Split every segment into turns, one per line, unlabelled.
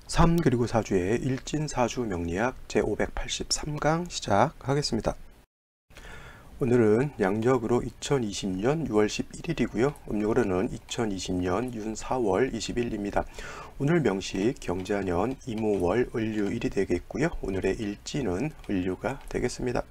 3 그리고 4주의 일진사주 명리학 제583강 시작하겠습니다. 오늘은 양력으로 2020년 6월 11일이고요. 음력으로는 2020년 윤 4월 20일입니다. 오늘 명시 경자년 이모월 을류일이 되겠고요. 오늘의 일진은 을류가 되겠습니다.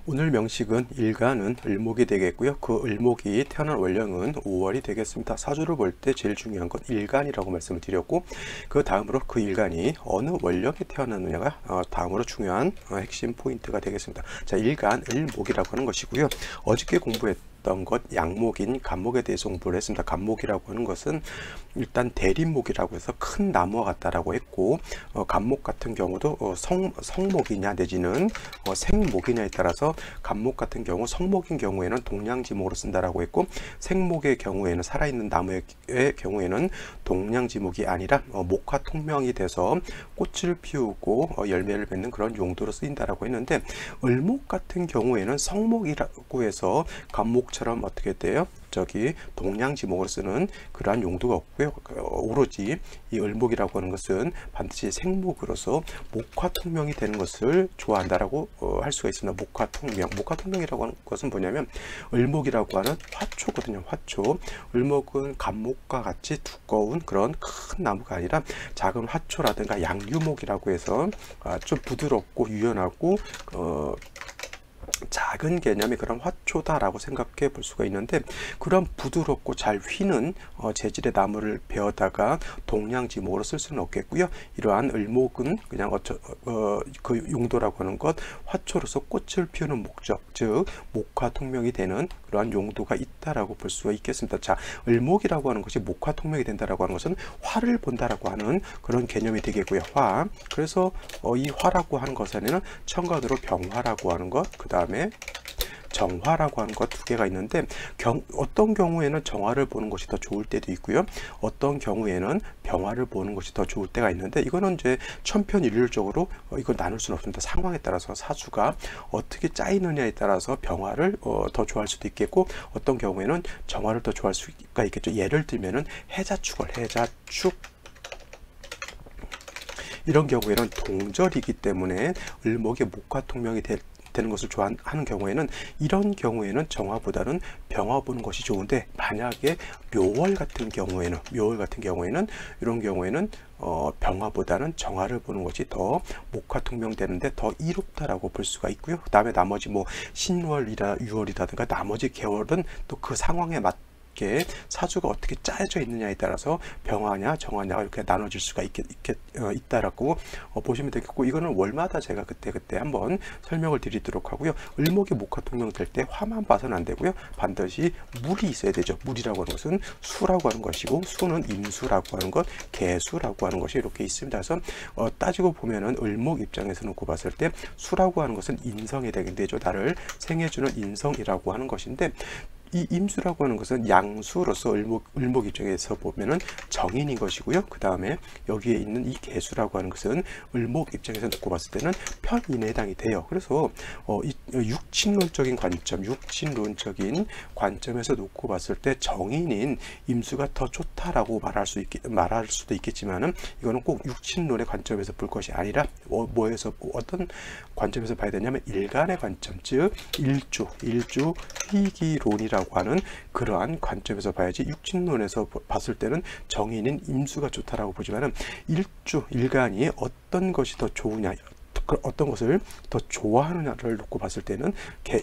오늘 명식은 일간은 을목이 되겠고요. 그 을목이 태어난 월령은 5월이 되겠습니다. 사주를 볼 때 제일 중요한 건 일간이라고 말씀을 드렸고, 그 다음으로 그 일간이 어느 월령에 태어났느냐가 다음으로 중요한 핵심 포인트가 되겠습니다. 자, 일간 을목이라고 하는 것이고요. 어저께 공부했던 것 양목인 간목에 대해서 공부를 했습니다. 간목이라고 하는 것은 일단 대립목이라고 해서 큰 나무와 같다라고 했고, 간목 같은 경우도 성목이냐 내지는 생목이냐에 따라서 간목 같은 경우 성목인 경우에는 동량지목으로 쓴다라고 했고, 생목의 경우에는 살아있는 나무의 경우에는 동량지목이 아니라 목화통명이 돼서 꽃을 피우고 열매를 맺는 그런 용도로 쓰인다라고 했는데, 을목 같은 경우에는 성목이라고 해서 간목처럼 어떻게 돼요? 저기 동량지목으로 쓰는 그러한 용도가 없고요. 오로지 이 을목이라고 하는 것은 반드시 생목으로서 목화통명이 되는 것을 좋아한다라고 할 수가 있습니다. 목화통명이라고 하는 것은 뭐냐면 을목이라고 하는 화초거든요. 화초. 을목은 간목과 같이 두꺼운 그런 큰 나무가 아니라 작은 화초라든가 양유목이라고 해서 좀 부드럽고 유연하고 작은 개념의 그런 화초다라고 생각해 볼 수가 있는데, 그런 부드럽고 잘 휘는 재질의 나무를 베어다가 동량지목으로 쓸 수는 없겠고요. 이러한 을목은 그냥 그 용도라고 하는 것, 화초로서 꽃을 피우는 목적, 즉 목화통명이 되는 그러한 용도가 있다라고 볼 수가 있겠습니다. 자, 을목이라고 하는 것이 목화통명이 된다라고 하는 것은 화를 본다라고 하는 그런 개념이 되겠고요. 화. 그래서 이 화라고 하는 것에는 첨가도로 병화라고 하는 것, 그 다음에 정화라고 하는 것 두 개가 있는데, 어떤 경우에는 정화를 보는 것이 더 좋을 때도 있고요. 어떤 경우에는 병화를 보는 것이 더 좋을 때가 있는데, 이거는 이제 천편일률적으로 이걸 나눌 수는 없습니다. 상황에 따라서 사주가 어떻게 짜이느냐에 따라서 병화를 더 좋아할 수도 있겠고, 어떤 경우에는 정화를 더 좋아할 수가 있겠죠. 예를 들면은 해자축 이런 경우에는 동절이기 때문에 을목의 목화통명이 되는 것을 좋아하는 경우에는, 이런 경우에는 정화보다는 병화 보는 것이 좋은데, 만약에 묘월 같은 경우에는 이런 경우에는 병화보다는 정화를 보는 것이 더 목화통명되는데 더 이롭다라고 볼 수가 있고요. 그 다음에 나머지 뭐 신월이라 유월이라든가 나머지 계월은 또 그 상황에 사주가 어떻게 짜여져 있느냐에 따라서 병화냐 정화냐 이렇게 나눠질 수가 있다라고 보시면 되겠고, 이거는 월마다 제가 그때 한번 설명을 드리도록 하고요. 을목이 목화통명 될 때 화만 봐서는 안 되고요. 반드시 물이 있어야 되죠. 물이라고 하는 것은 수라고 하는 것이고, 수는 임수라고 하는 것, 개수라고 하는 것이 이렇게 있습니다. 그래서 따지고 보면은 을목 입장에서 놓고 봤을 때 수라고 하는 것은 인성이 되죠. 나를 생해주는 인성이라고 하는 것인데, 이 임수라고 하는 것은 양수로서 을목 입장에서 보면은 정인인 것이고요. 그 다음에 여기에 있는 이 개수라고 하는 것은 을목 입장에서 놓고 봤을 때는 편인에 해당이 돼요. 그래서 육친론적인 관점에서 놓고 봤을 때 정인인 임수가 더 좋다라고 말할 수도 있겠지만은, 이거는 꼭 육친론의 관점에서 볼 것이 아니라 어떤 관점에서 봐야 되냐면 일간의 관점, 즉 일주 희기론이라고 하는 그러한 관점에서 봐야지, 육친론에서 봤을 때는 정인인 임수가 좋다라고 보지만은, 일간이 어떤 것이 더 좋으냐, 어떤 것을 더 좋아하느냐를 놓고 봤을 때는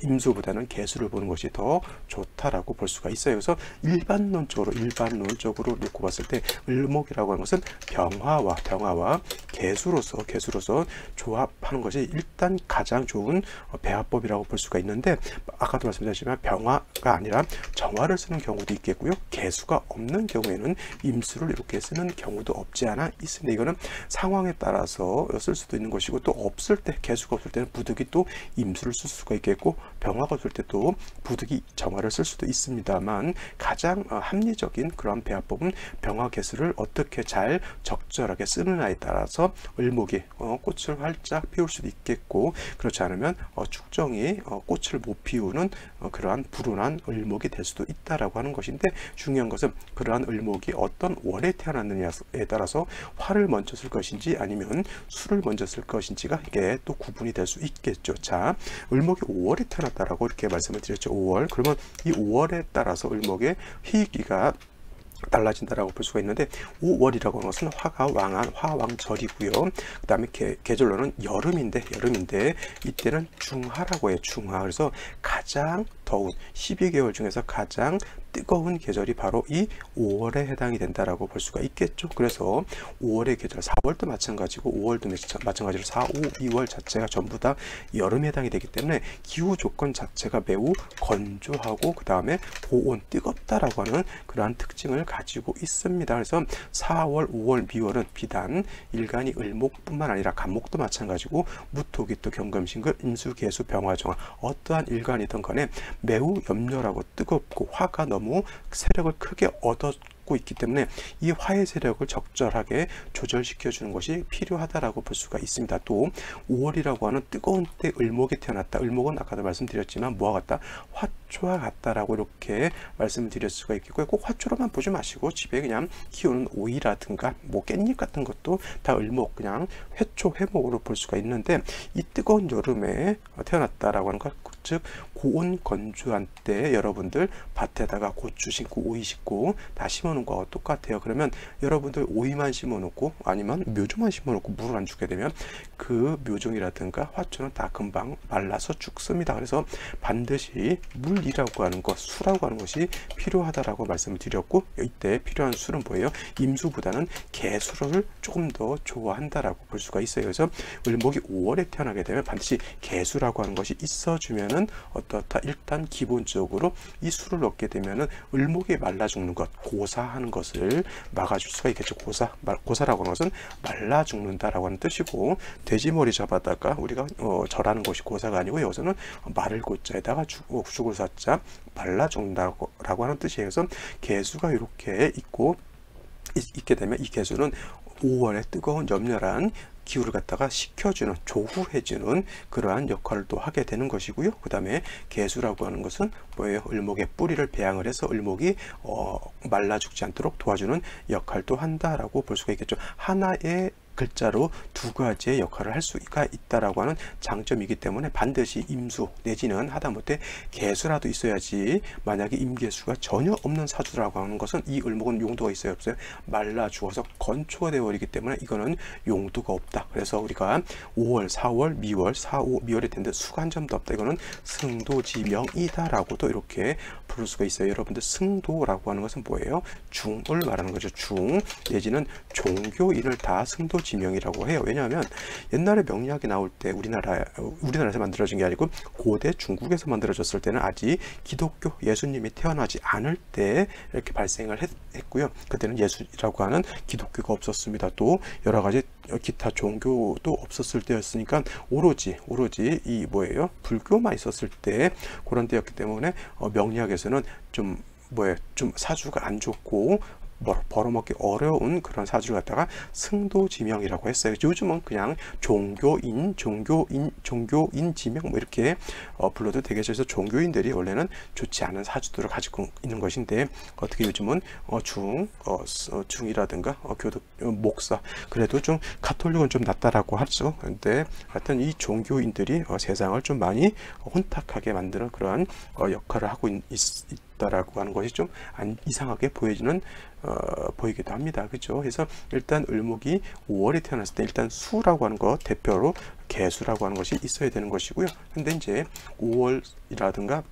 임수보다는 개수를 보는 것이 더 좋다라고 볼 수가 있어요. 그래서 일반론적으로 놓고 봤을 때 을목이라고 하는 것은 병화와 개수로서 조합하는 것이 일단 가장 좋은 배합법이라고 볼 수가 있는데, 아까도 말씀드렸지만 병화가 아니라 정화를 쓰는 경우도 있겠고요. 개수가 없는 경우에는 임수를 이렇게 쓰는 경우도 없지 않아 있습니다. 이거는 상황에 따라서 쓸 수도 있는 것이고, 또 없을 때, 개수가 없을 때는 부득이 또 임수를 쓸 수가 있겠고, 병화가 없을 때 또 부득이 정화를 쓸 수도 있습니다만, 가장 합리적인 그런 배합법은 병화 개수를 어떻게 잘 적절하게 쓰느냐에 따라서 을목이 꽃을 활짝 피울 수도 있겠고, 그렇지 않으면 축정이 꽃을 못 피우는 그러한 불운한 을목이 될 수도 있다라고 하는 것인데, 중요한 것은 그러한 을목이 어떤 월에 태어났느냐에 따라서 화를 먼저 쓸 것인지 아니면 수를 먼저 쓸 것인지가 이게 또 구분이 될 수 있겠죠. 자, 을목이 5월에 태어났다라고 이렇게 말씀을 드렸죠. 5월. 그러면 이 5월에 따라서 을목의 희귀가 달라진다라고 볼 수가 있는데, 5월이라고 하는 것은 화가 왕한 화왕절이고요. 그 다음에 계절로는 여름인데 이때는 중하라고 해요. 중하. 그래서 가장 더운 12개월 중에서 가장 뜨거운 계절이 바로 이 5월에 해당이 된다라고 볼 수가 있겠죠. 그래서 5월의 계절, 4월도 마찬가지고 5월도 마찬가지로 4, 5, 2월 자체가 전부 다 여름에 해당이 되기 때문에 기후 조건 자체가 매우 건조하고 그 다음에 고온, 뜨겁다라고 하는 그러한 특징을 가지고 있습니다. 그래서 4월, 5월, 미월은 비단 일간이 을목뿐만 아니라 간목도 마찬가지고 무토기 또 경금신글, 임수, 계수, 병화, 정화 어떠한 일간이든 간에 매우 염렬하고 뜨겁고 화가 너무 세력을 크게 얻었고 있기 때문에 이 화의 세력을 적절하게 조절시켜 주는 것이 필요하다라고 볼 수가 있습니다. 또 5월이라고 하는 뜨거운 때 을목이 태어났다. 을목은 아까도 말씀드렸지만 뭐와 같다? 화초와 같다라고 이렇게 말씀을 드릴 수가 있겠고요. 꼭 화초로만 보지 마시고 집에 그냥 키우는 오이라든가 뭐 깻잎 같은 것도 다 을목, 그냥 회초, 회목으로 볼 수가 있는데, 이 뜨거운 여름에 태어났다라고 하는 것, 즉 고온 건조한 때 여러분들 밭에다가 고추 심고 오이 심고 다 심어놓은 거와 똑같아요. 그러면 여러분들 오이만 심어놓고 아니면 묘종만 심어놓고 물을 안 주게 되면 그 묘종이라든가 화초는 다 금방 말라서 죽습니다. 그래서 반드시 물이라고 하는 것, 수라고 하는 것이 필요하다라고 말씀을 드렸고, 이때 필요한 수는 뭐예요? 임수보다는 개수를 조금 더 좋아한다라고 볼 수가 있어요. 그래서 을목이 5월에 태어나게 되면 반드시 개수라고 하는 것이 있어주면 어떻다? 일단 기본적으로 이 수를 얻게 되면은 을목이 말라 죽는 것, 고사하는 것을 막아줄 수가 있겠죠. 고사라고 하는 것은 말라 죽는다라고 하는 뜻이고, 돼지머리 잡아다가 우리가 절하는 것이 고사가 아니고, 여기서는 말을 고자에다가 죽을 사자 말라 죽는다고 하는 뜻이에요. 그래서 개수가 이렇게 있게 되면 이 개수는 5월에 뜨거운 염렬한 기후를 갖다가 식혀주는, 조후해주는 그러한 역할을 또 하게 되는 것이고요. 그 다음에 개수라고 하는 것은 뭐예요? 을목의 뿌리를 배양을 해서 을목이 말라 죽지 않도록 도와주는 역할도 한다라고 볼 수가 있겠죠. 하나의 글자로 두 가지의 역할을 할 수가 있다라고 하는 장점이기 때문에 반드시 임수 내지는 하다못해 개수라도 있어야지, 만약에 임개수가 전혀 없는 사주라고 하는 것은 이 을목은 용도가 있어요, 없어요? 말라 죽어서 건초가 되어버리기 때문에 이거는 용도가 없다. 그래서 우리가 5월, 4월, 미월, 4, 5, 미월이 된데 수가 한 점도 없다. 이거는 승도지명이다라고도 이렇게 부를 수가 있어요. 여러분들 승도라고 하는 것은 뭐예요? 중을 말하는 거죠. 중 내지는 종교인을 다 승도지명이라고 해요. 왜냐하면 옛날에 명리학이 나올 때 우리나라에서 만들어진 게 아니고 고대 중국에서 만들어졌을 때는 아직 기독교 예수님이 태어나지 않을 때 이렇게 발생을 했고요. 그때는 예수라고 하는 기독교가 없었습니다. 또 여러 가지 기타 종교도 없었을 때였으니까 오로지 이 뭐예요? 불교만 있었을 때 그런 때였기 때문에 명리학에서는 좀 사주가 안 좋고 벌어먹기 어려운 그런 사주를 갖다가 승도지명이라고 했어요. 요즘은 그냥 종교인 지명 뭐 이렇게 불러도 되겠죠. 그래서 종교인들이 원래는 좋지 않은 사주들을 가지고 있는 것인데, 어떻게 요즘은 중이라든가 교독 목사, 그래도 좀 가톨릭은 좀 낫다라고 하죠. 근데 하여튼 이 종교인들이 세상을 좀 많이 혼탁하게 만드는 그러한 역할을 하고 있다라고 하는 것이 좀 이상하게 보이기도 합니다. 그렇죠? 그래서 일단 을목이 5월에 태어났을 때 일단 수라고 하는 것, 대표로 개수라고 하는 것이 있어야 되는 것이고요. 근데 이제 5월이라든가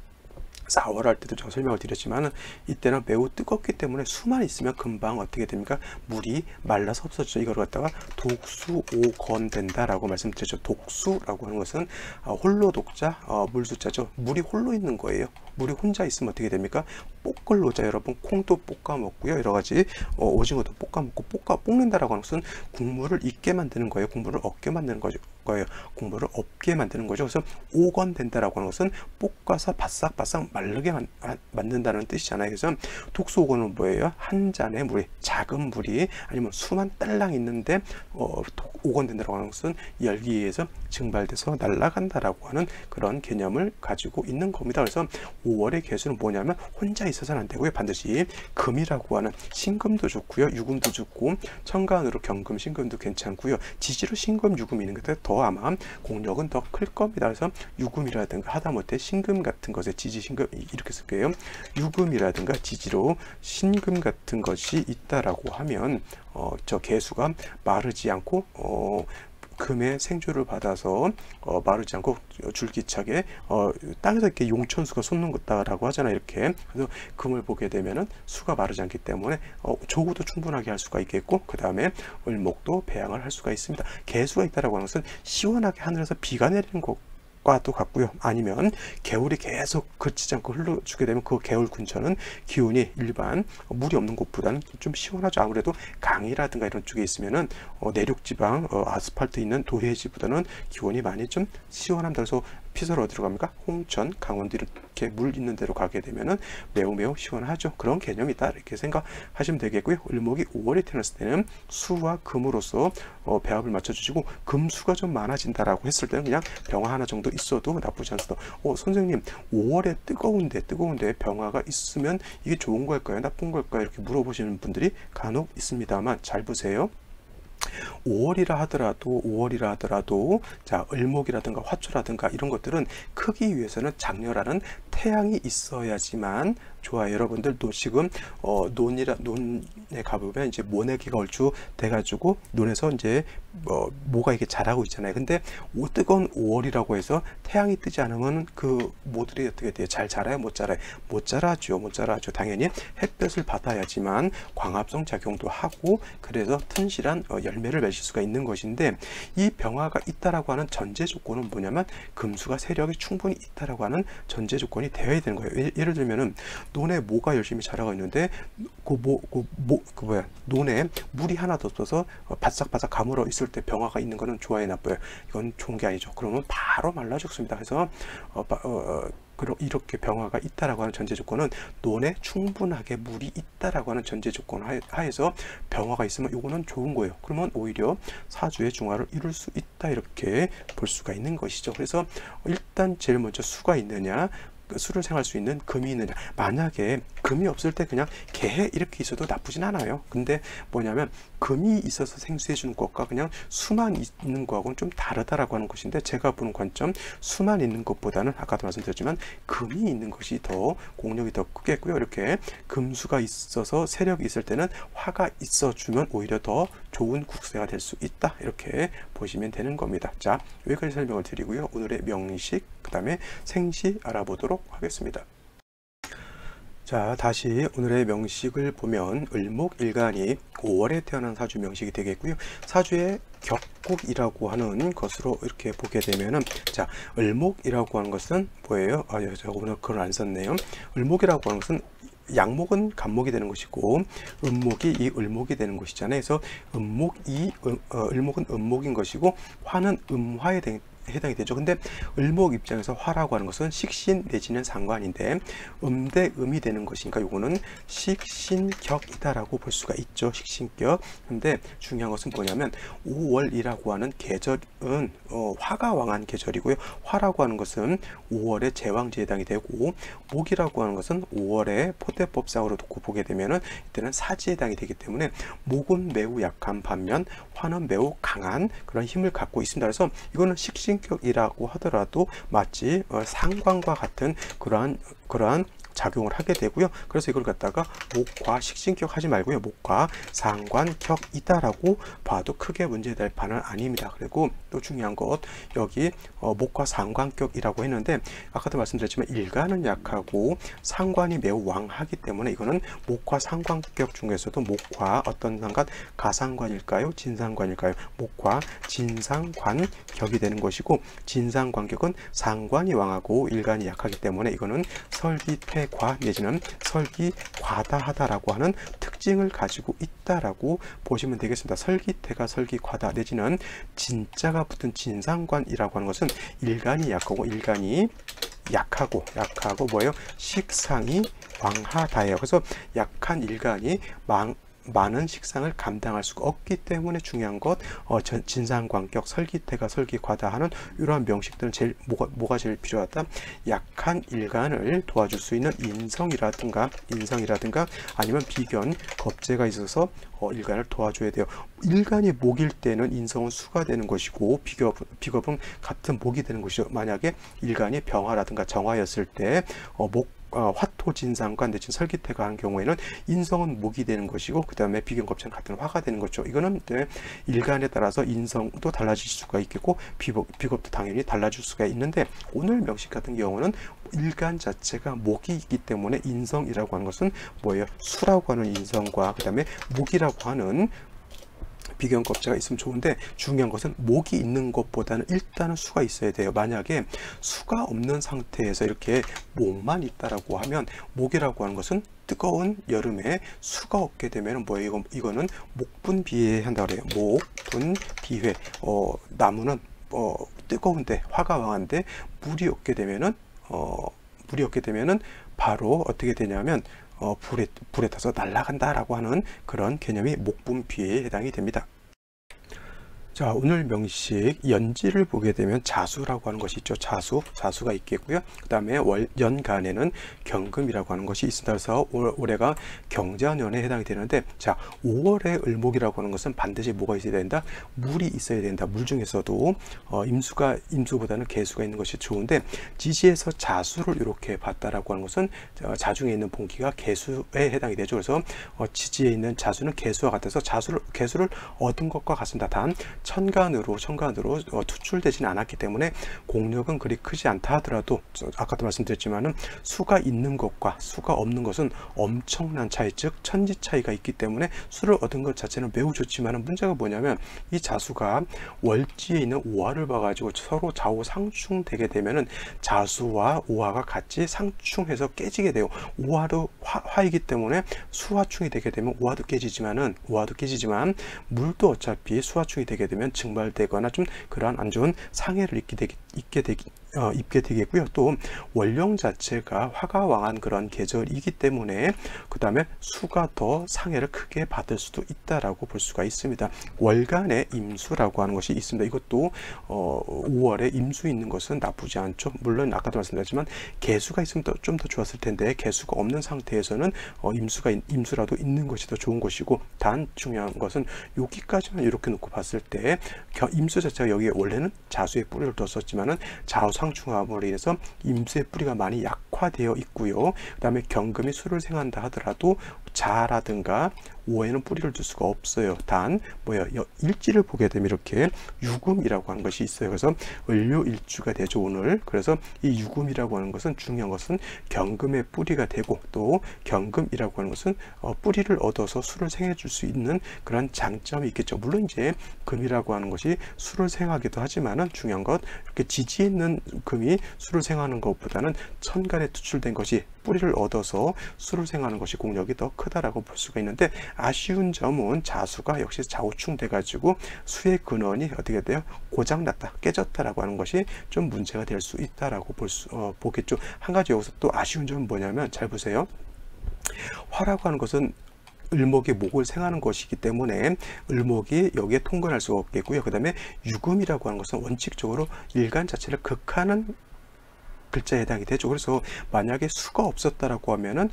4월 할 때도 제가 설명을 드렸지만 이때는 매우 뜨겁기 때문에 수만 있으면 금방 어떻게 됩니까? 물이 말라서 없어지죠. 이걸 갖다가 독수오건 된다라고 말씀드렸죠. 독수라고 하는 것은 홀로 독자 물수자죠. 물이 홀로 있는 거예요. 물이 혼자 있으면 어떻게 됩니까? 볶을 놓자 여러분. 콩도 볶아 먹고요, 여러 가지 오징어도 볶아 먹고. 볶는다라고 하는 것은 국물을 있게 만드는 거예요. 국물을 없게 만드는 거예요. 국물을 없게 만드는 거죠. 그래서 오건된다라고 하는 것은 볶아서 바싹바싹 마르게 만든다는 뜻이잖아요. 그래서 독소오건은 뭐예요? 한 잔의 물이, 작은 물이 아니면 수만 딸랑 있는데 오건된다라고 하는 것은 열기에 의해서 증발돼서 날아간다라고 하는 그런 개념을 가지고 있는 겁니다. 그래서 5월의 개수는 뭐냐면 혼자 있어서는 안 되고요. 반드시 금이라고 하는 신금도 좋고요, 유금도 좋고, 천간으로 경금, 신금도 괜찮고요. 지지로 신금, 유금 있는 것들 더 아마 공력은 더 클 겁니다. 그래서 유금이라든가 하다못해 신금 같은 것에 지지, 신금 이렇게 쓸게요. 유금이라든가 지지로 신금 같은 것이 있다라고 하면 저 개수가 마르지 않고 금의 생주를 받아서 마르지 않고 줄기차게 땅에서 이렇게 용천수가 솟는 것다라고 하잖아요. 이렇게. 그래서 금을 보게 되면은 수가 마르지 않기 때문에 조구도 충분하게 할 수가 있겠고, 그 다음에 을목도 배양을 할 수가 있습니다. 개수가 있다라고 하는 것은 시원하게 하늘에서 비가 내리는 것과도 같고요. 아니면 개울이 계속 그치지 않고 흘러주게 되면 그 개울 근처는 기온이 일반 물이 없는 곳보다는 좀 시원하죠. 아무래도 강이라든가 이런 쪽에 있으면은 내륙지방 아스팔트 있는 도해지보다는 기온이 많이 좀 시원합니다. 그래서 피서로 어디로 갑니까? 홍천, 강원도 이렇게 물 있는 데로 가게 되면은 매우 시원하죠. 그런 개념이다 이렇게 생각하시면 되겠고요. 을목이 5월에 태어났을 때는 수와 금으로서 배합을 맞춰주시고, 금수가 좀 많아진다라고 했을 때는 그냥 병화 하나 정도 있어도 나쁘지 않습니다. 선생님 5월에 뜨거운데 병화가 있으면 이게 좋은 걸까요? 나쁜 걸까요? 이렇게 물어보시는 분들이 간혹 있습니다만, 잘 보세요. 5월이라 하더라도 자, 을목이라든가 화초라든가 이런 것들은 크기 위해서는 장렬하는 태양이 있어야지만 좋아요. 여러분들도 지금 논에 가보면 이제 모내기가 얼추 돼가지고 논에서 이제 뭐가 이게 자라고 있잖아요. 근데 뜨거운 5월이라고 해서 태양이 뜨지 않으면 그 모들이 어떻게 돼요? 잘 자라요? 못 자라요? 못 자라죠. 당연히 햇볕을 받아야지만 광합성 작용도 하고, 그래서 튼실한 열매를 맺을 수가 있는 것인데, 이 병화가 있다라고 하는 전제 조건은 뭐냐면 금수가 세력이 충분히 있다라고 하는 전제 조건이 되어야 되는 거예요. 예를 들면은 논에 모가 열심히 자라고 있는데 논에 물이 하나도 없어서 바싹바싹 가물어 있을 때 병화가 있는 거는 좋아요, 나빠요? 이건 좋은 게 아니죠. 그러면 바로 말라 죽습니다. 그래서 이렇게 병화가 있다라고 하는 전제 조건은 논에 충분하게 물이 있다라고 하는 전제 조건 하에서 병화가 있으면 이거는 좋은 거예요. 그러면 오히려 사주의 중화를 이룰 수 있다 이렇게 볼 수가 있는 것이죠. 그래서 일단 제일 먼저 수가 있느냐, 수를 생할 수 있는 금이 있느냐. 만약에 금이 없을 때 그냥 개해 이렇게 있어도 나쁘진 않아요. 근데 뭐냐면 금이 있어서 생수해 주는 것과 그냥 수만 있는 거하고는 좀 다르다라고 하는 것인데, 제가 보는 관점, 수만 있는 것보다는 아까도 말씀드렸지만 금이 있는 것이 더 공력이 더 크겠고요. 이렇게 금수가 있어서 세력이 있을 때는 화가 있어 주면 오히려 더 좋은 국세가 될 수 있다 이렇게 보시면 되는 겁니다. 자, 여기까지 설명을 드리고요. 오늘의 명식, 그 다음에 생시 알아보도록 하겠습니다. 자, 다시 오늘의 명식을 보면 을목일간이 5월에 태어난 사주 명식이 되겠고요. 사주의 격국이라고 하는 것으로 이렇게 보게 되면은, 자, 을목이라고 하는 것은 뭐예요? 제가 오늘 그걸 안 썼네요. 을목이라고 하는 것은 양목은 간목이 되는 것이고, 음목이 이 을목이 되는 것이잖아요. 그래서 을목은 음목인 것이고, 화는 음화에 해당이 되죠. 근데 을목 입장에서 화라고 하는 것은 식신 내지는 상관인데 대 음이 되는 것이니까 요거는 식신격이다라고 볼 수가 있죠. 식신격. 근데 중요한 것은 뭐냐면 5월이라고 하는 계절은 화가 왕한 계절이고요. 화라고 하는 것은 5월의 제왕지에 해당이 되고, 목이라고 하는 것은 5월의 포대법상으로 놓고 보게 되면은 이때는 사지에 해당이 되기 때문에 목은 매우 약한 반면 화는 매우 강한 그런 힘을 갖고 있습니다. 그래서 이거는 식신격이라고 하더라도 마치 상관과 같은 그러한 작용을 하게 되고요. 그래서 이걸 갖다가 목과 식신격 하지 말고요. 목과 상관격이다라고 봐도 크게 문제될 바는 아닙니다. 그리고 또 중요한 것, 여기 목화 상관격이라고 했는데 아까도 말씀드렸지만 일간은 약하고 상관이 매우 왕하기 때문에 이거는 목화 상관격 중에서도 목화 어떤 상관, 가상관일까요? 진상관일까요? 목화 진상관격이 되는 것이고, 진상관격은 상관이 왕하고 일간이 약하기 때문에 이거는 설기퇴과 내지는 설기과다하다라고 하는 특징을 가지고 있다라고 보시면 되겠습니다. 설기퇴가 설기과다 내지는 진짜가 붙은 진상관이라고 하는 것은 일간이 약하고 뭐예요? 식상이 왕하다예요. 그래서 약한 일간이 많은 식상을 감당할 수가 없기 때문에 중요한 것, 진상관격, 설기퇴가 설기과다 하는 이러한 명식들은 제일 뭐가 제일 필요하다? 약한 일간을 도와줄 수 있는 인성이라든가 아니면 비견, 겁재가 있어서 일간을 도와줘야 돼요. 일간이 목일 때는 인성은 수가 되는 것이고 비겁은 같은 목이 되는 것이죠. 만약에 일간이 병화라든가 정화였을 때 화토진상관 내지는 설기퇴가 하는 경우에는 인성은 목이 되는 것이고 그 다음에 비견겁체는 같은 화가 되는 거죠. 이거는 일간에 따라서 인성도 달라질 수가 있겠고 비겁도 당연히 달라질 수가 있는데, 오늘 명식 같은 경우는 일간 자체가 목이 있기 때문에 인성이라고 하는 것은 뭐예요? 수라고 하는 인성과 그 다음에 목이라고 하는 비견겁체가 있으면 좋은데, 중요한 것은 목이 있는 것보다는 일단은 수가 있어야 돼요. 만약에 수가 없는 상태에서 이렇게 목만 있다라고 하면, 목이라고 하는 것은 뜨거운 여름에 수가 없게 되면 뭐예요? 이거는 목분비해 한다 그래요. 목분비회. 나무는 뜨거운데 화가 왕한데 물이 없게 되면은 바로 어떻게 되냐면 불에 타서 날아간다라고 하는 그런 개념이 목분비에 해당이 됩니다. 자, 오늘 명식 연지를 보게 되면 자수라고 하는 것이 있죠. 자수가 있겠고요. 그 다음에 연간에는 경금이라고 하는 것이 있습니다. 그래서 올해가 경자년에 해당이 되는데, 자, 5월에 을목이라고 하는 것은 반드시 뭐가 있어야 된다? 물이 있어야 된다. 물 중에서도 임수보다는 개수가 있는 것이 좋은데, 지지에서 자수를 이렇게 봤다라고 하는 것은 자중에 있는 본기가 개수에 해당이 되죠. 그래서 지지에 있는 자수는 개수와 같아서 개수를 얻은 것과 같습니다. 단 천간으로 투출되지는 않았기 때문에 공력은 그리 크지 않다 하더라도, 아까도 말씀드렸지만은 수가 있는 것과 수가 없는 것은 엄청난 차이, 즉 천지 차이가 있기 때문에 수를 얻은 것 자체는 매우 좋지만은 문제가 뭐냐면, 이 자수가 월지에 있는 오화를 봐가지고 서로 좌우 상충되게 되면은 자수와 오화가 같이 상충해서 깨지게 돼요. 오화도 화이기 때문에 수화충이 되게 되면 오화도 깨지지만 물도 어차피 수화충이 되게 되면 증발되거나 좀 그러한 안 좋은 상해를 입게 되겠고요. 또 월령 자체가 화가 왕한 그런 계절이기 때문에 그 다음에 수가 더 상해를 크게 받을 수도 있다라고 볼 수가 있습니다. 월간에 임수라고 하는 것이 있습니다. 이것도 5월에 임수 있는 것은 나쁘지 않죠. 물론 아까도 말씀드렸지만 개수가 있으면 좀 더 좋았을 텐데, 개수가 없는 상태에서는 임수라도 있는 것이 더 좋은 것이고, 단 중요한 것은 여기까지만 이렇게 놓고 봤을 때 임수 자체가 여기에 원래는 자수의 뿌리를 뒀었지만은 좌우 상충함으로 인해서 임수의 뿌리가 많이 약화되어 있고요. 그 다음에 경금이 수를 생한다 하더라도 자라든가 오에는 뿌리를 둘 수가 없어요. 단 일지를 보게 되면 이렇게 유금이라고 하는 것이 있어요. 그래서 을료일주가 되죠, 오늘. 그래서 이 유금이라고 하는 것은 중요한 것은 경금의 뿌리가 되고, 또 경금이라고 하는 것은 뿌리를 얻어서 수를 생해 줄 수 있는 그런 장점이 있겠죠. 물론 이제 금이라고 하는 것이 수를 생하기도 하지만은, 중요한 것, 이렇게 지지에 있는 금이 수를 생하는 것보다는 천간에 투출된 것이 뿌리를 얻어서 수를 생하는 것이 공력이 더 크다라고 볼 수가 있는데, 아쉬운 점은 자수가 역시 좌우충돼 가지고 수의 근원이 어떻게 돼요? 고장났다, 깨졌다라고 하는 것이 좀 문제가 될 수 있다라고 보겠죠. 한 가지 여기서 또 아쉬운 점은 뭐냐면, 잘 보세요. 화라고 하는 것은 을목이 목을 생하는 것이기 때문에 을목이 여기에 통근할 수가 없겠고요. 그 다음에 유금이라고 하는 것은 원칙적으로 일간 자체를 극하는 글자에 해당이 되죠. 그래서 만약에 수가 없었다라고 하면은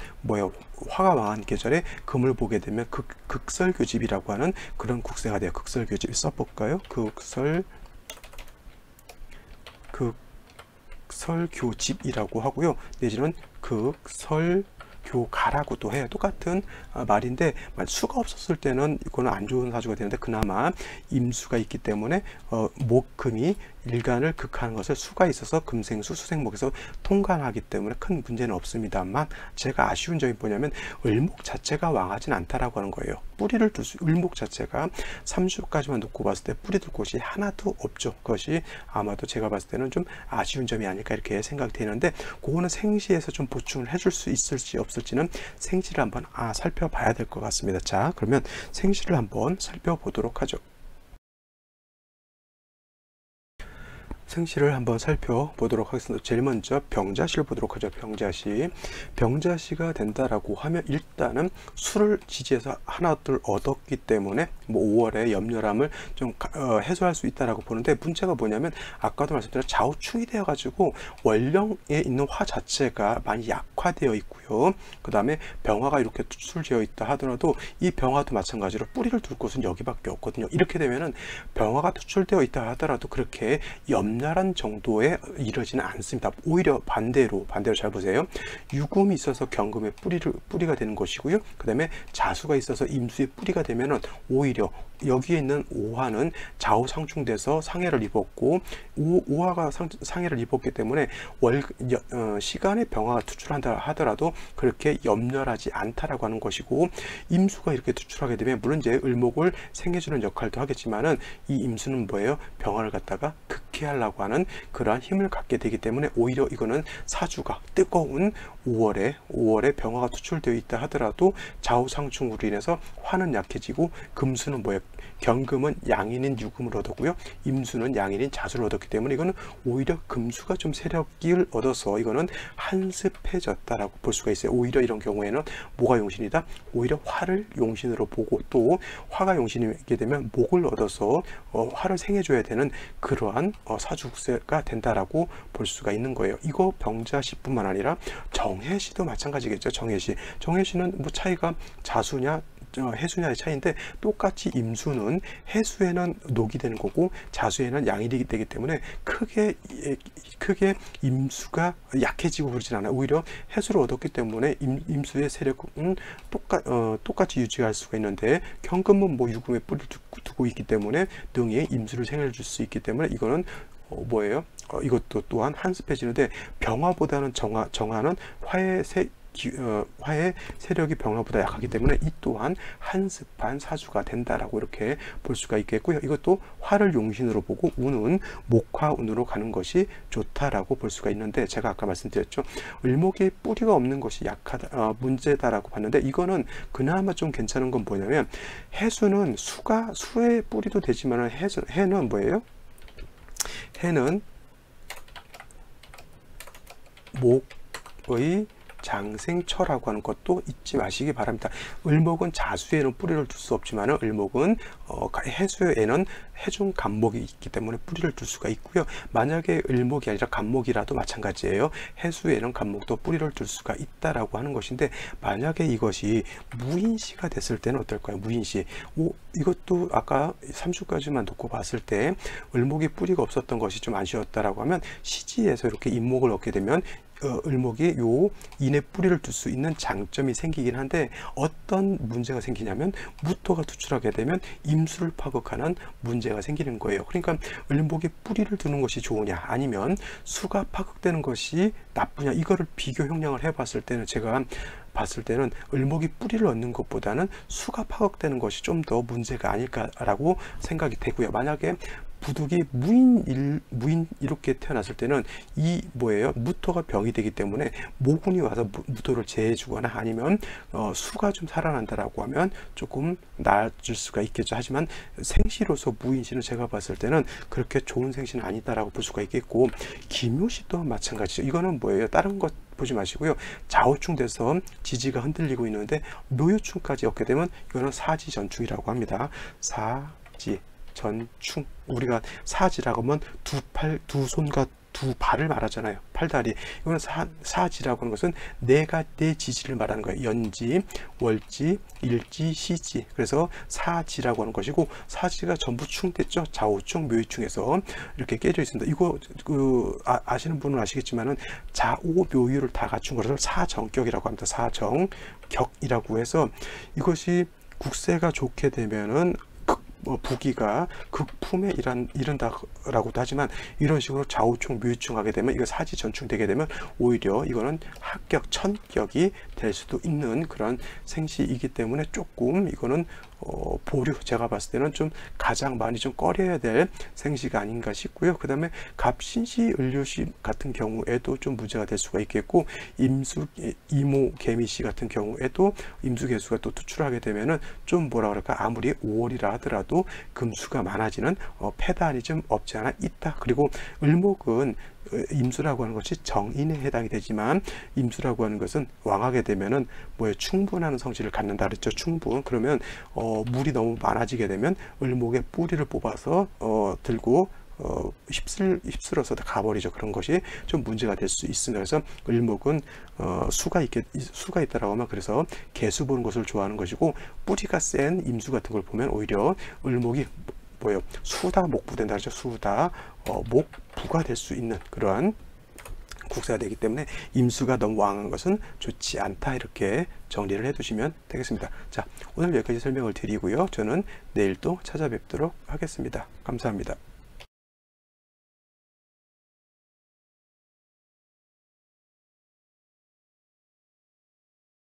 화가 왕한 계절에 금을 보게 되면 극설교집이라고 하는 그런 국세가 돼요. 극설교집 써볼까요? 극설교집이라고 하고요. 내지는 극설교집이라고 교가라고도 해요. 똑같은 말인데 수가 없었을 때는 이거는 안 좋은 사주가 되는데 그나마 임수가 있기 때문에 목금이 일간을 극하는 것을 수가 있어서 금생수 수생목에서 통관하기 때문에 큰 문제는 없습니다만, 제가 아쉬운 점이 뭐냐면 을목 자체가 왕하진 않다라고 하는 거예요. 뿌리를 둘 수, 을목 자체가 30까지만 놓고 봤을 때 뿌리 둘 곳이 하나도 없죠. 그것이 아마도 제가 봤을 때는 좀 아쉬운 점이 아닐까 이렇게 생각이 되는데, 그거는 생시에서 좀 보충을 해줄 수 있을지 없을지는 생시를 한번 살펴봐야 될 것 같습니다. 자, 그러면 생시를 한번 살펴보도록 하죠. 생시를 한번 살펴보도록 하겠습니다. 제일 먼저 병자시를 보도록 하죠. 병자시가 된다라고 하면 일단은 수를 지지해서 하나둘 얻었기 때문에 뭐 5월에 염려람을 좀 해소할 수 있다라고 보는데, 문제가 뭐냐면 아까도 말씀드린 좌우충이 되어 가지고 원령에 있는 화 자체가 많이 약화되어 있고요. 그 다음에 병화가 이렇게 투출되어 있다 하더라도 이 병화도 마찬가지로 뿌리를 둘 곳은 여기밖에 없거든요. 이렇게 되면은 병화가 투출되어 있다 하더라도 그렇게 염려란 정도에 이르지는 않습니다. 오히려 반대로 잘 보세요. 유금이 있어서 경금의 뿌리가 되는 것이고요. 그 다음에 자수가 있어서 임수의 뿌리가 되면은 오히려 여기에 있는 오화는 좌우상충돼서 상해를 입었고, 오화가 상해를 입었기 때문에 시간의 병화가 투출한다 하더라도 그렇게 염려하지 않다라고 하는 것이고, 임수가 이렇게 투출하게 되면 물론 이제 을목을 생해주는 역할도 하겠지만은 이 임수는 뭐예요? 병화를 갖다가 극해하려고 하는 그러한 힘을 갖게 되기 때문에 오히려 이거는 사주가 뜨거운 5월에 병화가 투출되어 있다 하더라도 좌우상충으로 인해서 화는 약해지고, 금수는 뭐예요? 경금은 양인인 유금을 얻었고요, 임수는 양인인 자수를 얻었기 때문에 이거는 오히려 금수가 좀 세력을 얻어서 이거는 한습해졌다라고 볼 수가 있어요. 오히려 이런 경우에는 뭐가 용신이다? 오히려 화를 용신으로 보고, 또 화가 용신이게 되면 목을 얻어서 화를 생해줘야 되는 그러한 사주가 된다라고 볼 수가 있는 거예요. 이거 병자시뿐만 아니라 정해시도 마찬가지겠죠. 정해시는 뭐 차이가 자수냐 해수냐의 차이인데, 똑같이 임수는 해수에는 녹이 되는 거고 자수에는 양이 되기 때문에 크게 임수가 약해지고 그러진 않아요. 오히려 해수를 얻었기 때문에 임수의 세력은 똑같이 유지할 수가 있는데, 경금은 뭐 유금의 뿌리를 두고 있기 때문에 등에 임수를 생해줄 수 있기 때문에 이거는 뭐예요? 이것도 또한 한습해지는데, 병화보다는 정화는 화의 세력이 병화보다 약하기 때문에 이 또한 한습한 사주가 된다라고 이렇게 볼 수가 있겠고요. 이것도 화를 용신으로 보고 운은 목화운으로 가는 것이 좋다라고 볼 수가 있는데, 제가 아까 말씀드렸죠. 을목이 뿌리가 없는 것이 문제다라고 봤는데, 이거는 그나마 좀 괜찮은 건 뭐냐면, 해수는 수의 뿌리도 되지만 해는 뭐예요? 해는 목의 장생처라고 하는 것도 잊지 마시기 바랍니다. 을목은 자수에는 뿌리를 둘 수 없지만 을목은 해수에는 해중 간목이 있기 때문에 뿌리를 둘 수가 있고요. 만약에 을목이 아니라 간목이라도 마찬가지예요. 해수에는 간목도 뿌리를 둘 수가 있다라고 하는 것인데, 만약에 이것이 무인시가 됐을 때는 어떨까요? 무인시. 이것도 아까 3주까지만 놓고 봤을 때 을목이 뿌리가 없었던 것이 좀 아쉬웠다라고 하면, 시지에서 이렇게 임목을 얻게 되면 을목이 요 인의 뿌리를 둘 수 있는 장점이 생기긴 한데, 어떤 문제가 생기냐면 무토가 투출하게 되면 임수를 파극하는 문제가 생기는 거예요. 그러니까 을목이 뿌리를 두는 것이 좋으냐, 아니면 수가 파극되는 것이 나쁘냐, 이거를 비교 형량을 해봤을 때는 제가 봤을 때는 을목이 뿌리를 얻는 것보다는 수가 파극되는 것이 좀 더 문제가 아닐까라고 생각이 되고요. 만약에 부득이 무인 이렇게 태어났을 때는 이 뭐예요? 무토가 병이 되기 때문에 모군이 와서 무토를 제해주거나 아니면 수가 좀 살아난다라고 하면 조금 나아질 수가 있겠죠. 하지만 생시로서 무인시는 제가 봤을 때는 그렇게 좋은 생시는 아니다라고 볼 수가 있겠고, 기묘시 또한 마찬가지죠. 이거는 뭐예요? 다른 것 보지 마시고요. 좌우충 돼서 지지가 흔들리고 있는데 묘유충까지 얻게 되면 이거는 사지전충이라고 합니다. 사지 전충, 우리가 사지라고 하면 두 손과 두 발을 말하잖아요. 팔다리. 이거는 사지라고 하는 것은 네 지지를 말하는 거예요. 연지, 월지, 일지, 시지. 그래서 사지라고 하는 것이고, 사지가 전부 충됐죠. 좌우충, 묘유충에서 이렇게 깨져 있습니다. 이거 아시는 분은 아시겠지만은 좌우 묘유를 다 갖춘 것을 사정격이라고 합니다. 사정격이라고 해서 이것이 국세가 좋게 되면은 부기가 극품에 이른다라고도 하지만, 이런 식으로 좌우충, 묘유충 하게 되면, 이거 사지전충 되게 되면 오히려 이거는 합격, 천격이 될 수도 있는 그런 생시이기 때문에 조금 이거는 보류, 제가 봤을 때는 좀 가장 많이 좀 꺼려야 될 생시가 아닌가 싶고요. 그 다음에 갑신시, 을료시 같은 경우에도 좀 문제가 될 수가 있겠고, 이모, 개미시 같은 경우에도 임수개수가 또 투출하게 되면은 좀 뭐라 그럴까, 아무리 5월이라 하더라도 금수가 많아지는 패단이 좀 없지 않아 있다. 그리고 을목은 임수라고 하는 것이 정인에 해당이 되지만, 임수라고 하는 것은 왕하게 되면은 뭐에 충분한 성질을 갖는다 그랬죠. 충분. 그러면 물이 너무 많아지게 되면 을목의 뿌리를 뽑아서 들고 휩쓸어서 가버리죠. 그런 것이 좀 문제가 될 수 있습니다. 그래서 을목은 수가 있다라고 하면, 그래서 개수 보는 것을 좋아하는 것이고, 뿌리가 센 임수 같은 걸 보면 오히려 을목이 뭐예요? 수다 목부된다 그러죠. 수다 목부가 될 수 있는 그러한 국세가 되기 때문에 임수가 너무 왕한 것은 좋지 않다, 이렇게 정리를 해 두시면 되겠습니다. 자, 오늘 여기까지 설명을 드리고요. 저는 내일 또 찾아뵙도록 하겠습니다. 감사합니다.